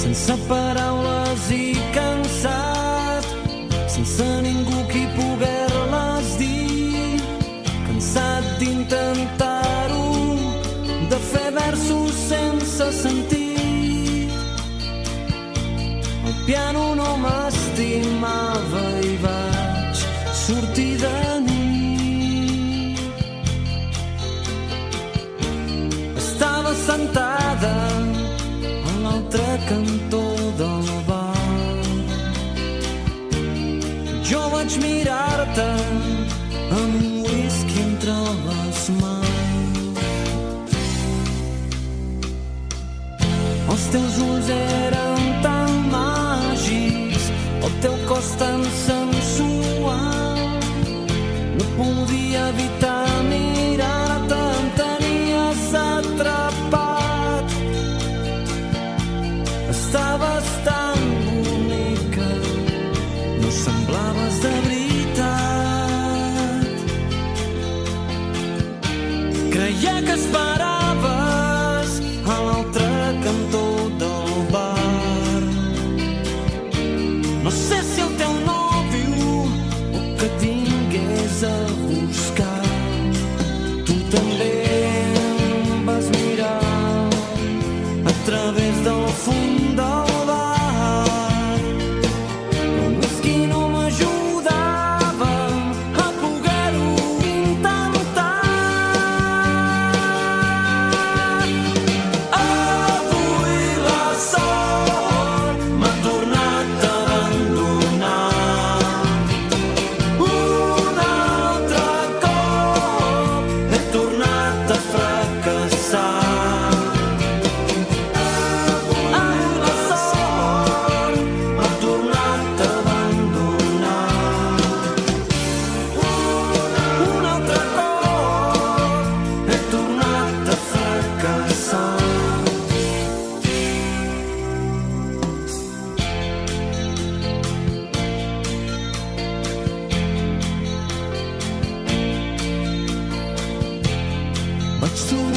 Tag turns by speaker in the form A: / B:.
A: sense paraules i cansat, sense ningú qui poder-les dir, cansat d'intentar-ho, de fer versos sense sentit. El piano no m'estimava i vaig sortir de nit. Estava sentada a l'altre cantó del bar. Jo vaig mirar-te amb un whisky entre les mans. Els teus ulls eren tan màgics, el teu cos tan sensual, no podia evitar mirar-te, em tenies atrapat. Estaves tan bonica, no semblaves de veritat. Creia que esperaves a l'altre cantó del bar. No sé si el teu nòvio o que tingués a buscar. Tu també em vas mirar a través del fum del bar. El whisky no m'ajudava a poder-ho intentar. Avui la sort m'ha tornat a abandonar. Un altre cop he tornat a fracassar. Avui la sort m'ha tornat a abandonar. Un altre cop he tornat a fracassar. Vaig trobar